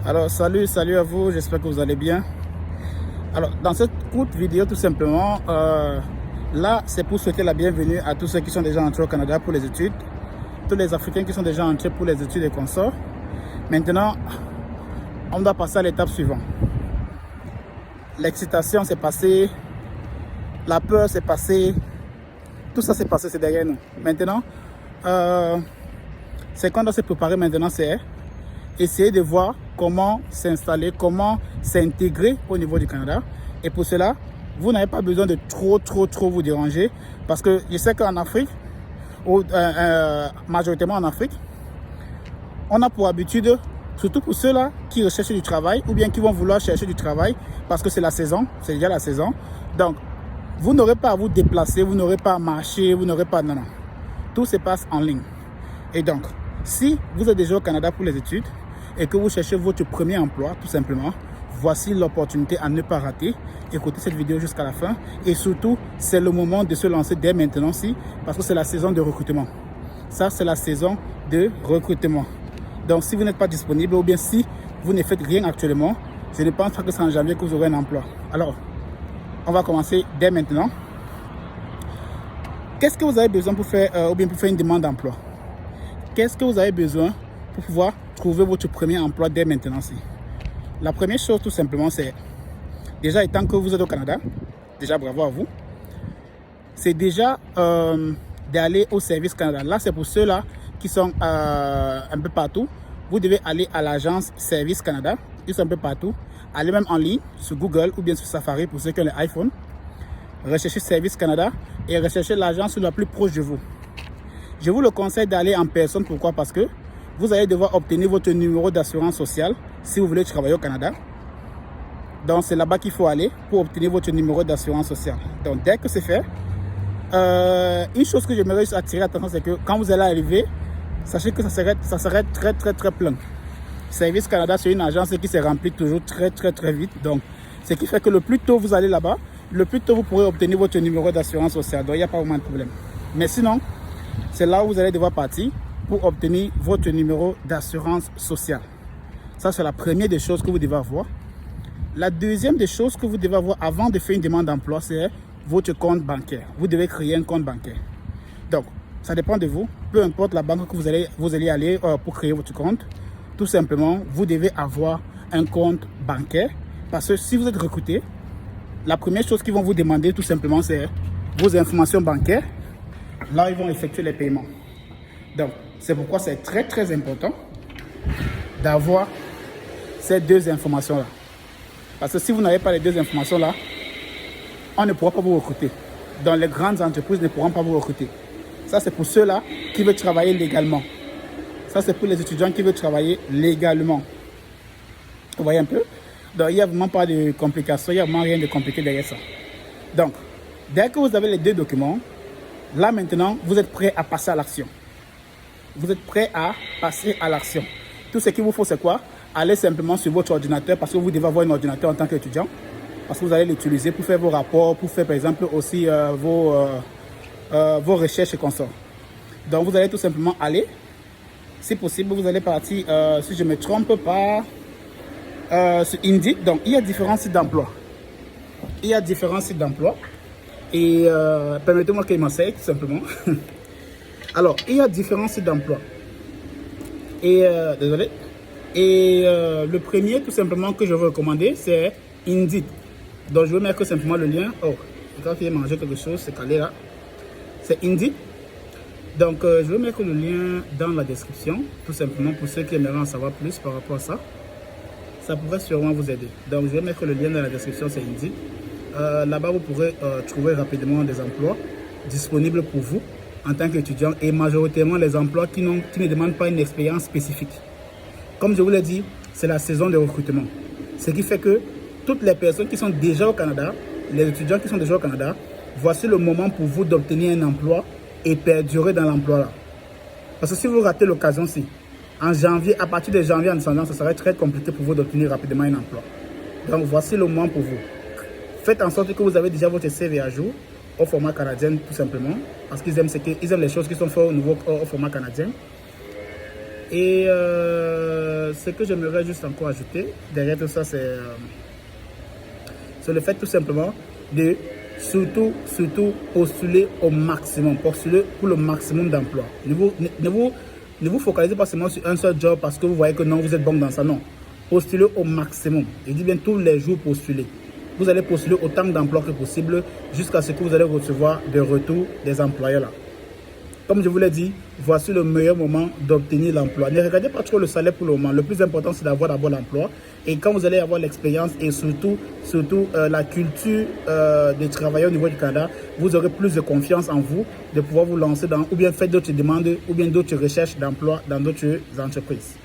Alors salut à vous, j'espère que vous allez bien. Alors dans cette courte vidéo tout simplement, là c'est pour souhaiter la bienvenue à tous ceux qui sont déjà entrés au Canada pour les études, tous les Africains qui sont déjà entrés pour les études et consorts. Maintenant, on doit passer à l'étape suivante. L'excitation s'est passée, la peur s'est passée, tout ça s'est passé, c'est derrière nous. Maintenant, c'est qu'on doit se préparer maintenant, c'est essayer de voir comment s'installer, comment s'intégrer au niveau du Canada. Et pour cela, vous n'avez pas besoin de trop vous déranger. Parce que je sais qu'en Afrique, ou majoritairement en Afrique, on a pour habitude, surtout pour ceux-là qui recherchent du travail ou bien qui vont vouloir chercher du travail parce que c'est la saison, c'est déjà la saison. Donc, vous n'aurez pas à vous déplacer, vous n'aurez pas à marcher, vous n'aurez pas... Non. Tout se passe en ligne. Et donc, si vous êtes déjà au Canada pour les études et que vous cherchez votre premier emploi, tout simplement, voici l'opportunité à ne pas rater. Écoutez cette vidéo jusqu'à la fin. Et surtout, c'est le moment de se lancer dès maintenant, parce que c'est la saison de recrutement. Ça, c'est la saison de recrutement. Donc, si vous n'êtes pas disponible ou bien si vous ne faites rien actuellement, je ne pense pas que c'est en janvier que vous aurez un emploi. Alors, on va commencer dès maintenant. Qu'est-ce que vous avez besoin pour faire, ou bien pour faire une demande d'emploi? Qu'est-ce que vous avez besoin pour pouvoir trouver votre premier emploi dès maintenant? La première chose, tout simplement, c'est déjà, étant que vous êtes au Canada, déjà bravo à vous, c'est déjà d'aller au Service Canada. Là, c'est pour ceux-là qui sont un peu partout. Vous devez aller à l'agence Service Canada. Ils sont un peu partout. Allez même en ligne sur Google ou bien sur Safari pour ceux qui ont l'iPhone. Recherchez Service Canada et recherchez l'agence la plus proche de vous. Je vous le conseille d'aller en personne. Pourquoi? Parce que vous allez devoir obtenir votre numéro d'assurance sociale si vous voulez travailler au Canada. Donc, c'est là-bas qu'il faut aller pour obtenir votre numéro d'assurance sociale. Donc, dès que c'est fait, une chose que j'aimerais attirer l'attention, c'est que quand vous allez arriver, sachez que ça serait très plein. Service Canada, c'est une agence qui se remplit toujours très vite. Donc, ce qui fait que le plus tôt vous allez là-bas, le plus tôt vous pourrez obtenir votre numéro d'assurance sociale. Donc, il n'y a pas vraiment de problème. Mais sinon, c'est là où vous allez devoir partir pour obtenir votre numéro d'assurance sociale. Ça, c'est la première des choses que vous devez avoir. La deuxième des choses que vous devez avoir avant de faire une demande d'emploi, c'est votre compte bancaire. Vous devez créer un compte bancaire. Donc, ça dépend de vous. Peu importe la banque que vous allez aller pour créer votre compte, tout simplement, vous devez avoir un compte bancaire. Parce que si vous êtes recruté, la première chose qu'ils vont vous demander, tout simplement, c'est vos informations bancaires. Là, ils vont effectuer les paiements. Donc, c'est pourquoi c'est très important d'avoir ces deux informations-là. Parce que si vous n'avez pas les deux informations-là, on ne pourra pas vous recruter. Donc, les grandes entreprises ne pourront pas vous recruter. Ça, c'est pour ceux-là qui veulent travailler légalement. Ça, c'est pour les étudiants qui veulent travailler légalement. Vous voyez un peu? Donc, il n'y a vraiment pas de complications. Il n'y a vraiment rien de compliqué derrière ça. Donc, dès que vous avez les deux documents, là, maintenant, vous êtes prêt à passer à l'action. Vous êtes prêt à passer à l'action. Tout ce qu'il vous faut, c'est quoi? Allez simplement sur votre ordinateur, parce que vous devez avoir un ordinateur en tant qu'étudiant. Parce que vous allez l'utiliser pour faire vos rapports, pour faire, par exemple, aussi vos recherches et consorts. Donc, vous allez tout simplement aller. Si possible, vous allez partir, si je ne me trompe pas, sur Indeed. Donc, il y a différents sites d'emploi. Et permettez-moi qu'il m'enseigne, tout simplement. Alors, il y a différents sites d'emploi. Et, désolé. Et le premier, tout simplement, que je veux recommander, c'est Indeed. Donc, je vais mettre simplement le lien. Oh, quand il a mangé quelque chose, c'est calé là. C'est Indeed. Donc, je vais mettre le lien dans la description, tout simplement, pour ceux qui aimeraient en savoir plus par rapport à ça. Ça pourrait sûrement vous aider. Donc, je vais mettre le lien dans la description, c'est Indeed. Là-bas, vous pourrez trouver rapidement des emplois disponibles pour vous en tant qu'étudiant et majoritairement les emplois qui ne demandent pas une expérience spécifique. Comme je vous l'ai dit, c'est la saison de recrutement. Ce qui fait que toutes les personnes qui sont déjà au Canada, les étudiants qui sont déjà au Canada, voici le moment pour vous d'obtenir un emploi et perdurer dans l'emploi là. Parce que si vous ratez l'occasion-ci, en janvier, à partir de janvier en descendant, ça serait très compliqué pour vous d'obtenir rapidement un emploi. Donc voici le moment pour vous. Faites en sorte que vous avez déjà votre CV à jour au format canadien tout simplement. Parce qu'ils aiment les choses qui sont faites au format canadien. Et ce que j'aimerais juste encore ajouter, derrière tout ça, c'est le fait tout simplement de surtout postuler au maximum, postuler pour le maximum d'emplois. Ne vous focalisez pas seulement sur un seul job parce que vous voyez que non, vous êtes bon dans ça, non. Postulez au maximum. Je dis bien tous les jours postuler. Vous allez postuler autant d'emplois que possible jusqu'à ce que vous allez recevoir de retour des employeurs là. Comme je vous l'ai dit, voici le meilleur moment d'obtenir l'emploi. Ne regardez pas trop le salaire pour le moment. Le plus important, c'est d'avoir d'abord l'emploi. Et quand vous allez avoir l'expérience et surtout la culture des travailleurs au niveau du Canada, vous aurez plus de confiance en vous, de pouvoir vous lancer dans, ou bien faire d'autres demandes, ou bien d'autres recherches d'emploi dans d'autres entreprises.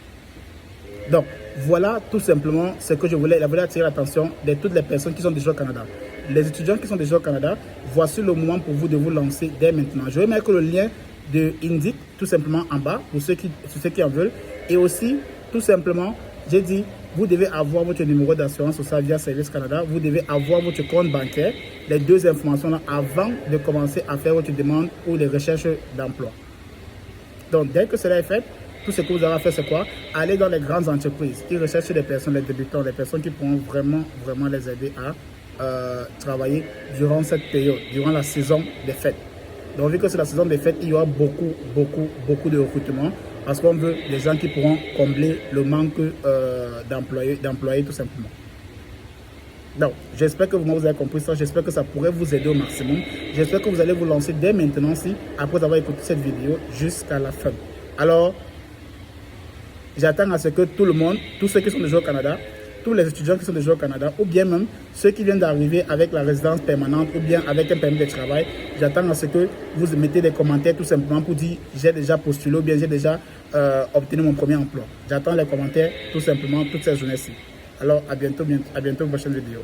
Donc, voilà tout simplement ce que je voulais attirer l'attention de toutes les personnes qui sont déjà au Canada. Les étudiants qui sont déjà au Canada, voici le moment pour vous de vous lancer dès maintenant. Je vais mettre le lien de Indeed tout simplement en bas pour ceux qui en veulent. Et aussi, tout simplement, j'ai dit, vous devez avoir votre numéro d'assurance sociale via Service Canada. Vous devez avoir votre compte bancaire. Les deux informations-là avant de commencer à faire votre demande ou les recherches d'emploi. Donc, dès que cela est fait, tout ce que vous avez à faire, c'est quoi? Aller dans les grandes entreprises qui recherchent des personnes, les débutants, les personnes qui pourront vraiment les aider à travailler durant cette période, durant la saison des fêtes. Donc, vu que c'est la saison des fêtes, il y aura beaucoup de recrutement parce qu'on veut des gens qui pourront combler le manque d'employés tout simplement. Donc, j'espère que vous avez compris ça. J'espère que ça pourrait vous aider au maximum. J'espère que vous allez vous lancer dès maintenant, après avoir écouté cette vidéo jusqu'à la fin. Alors, j'attends à ce que tout le monde, tous ceux qui sont déjà au Canada, tous les étudiants qui sont déjà au Canada, ou bien même ceux qui viennent d'arriver avec la résidence permanente, ou bien avec un permis de travail, j'attends à ce que vous mettez des commentaires tout simplement pour dire j'ai déjà postulé, ou bien j'ai déjà obtenu mon premier emploi. J'attends les commentaires tout simplement toute cette journée-ci. Alors, à bientôt pour une prochaine vidéo.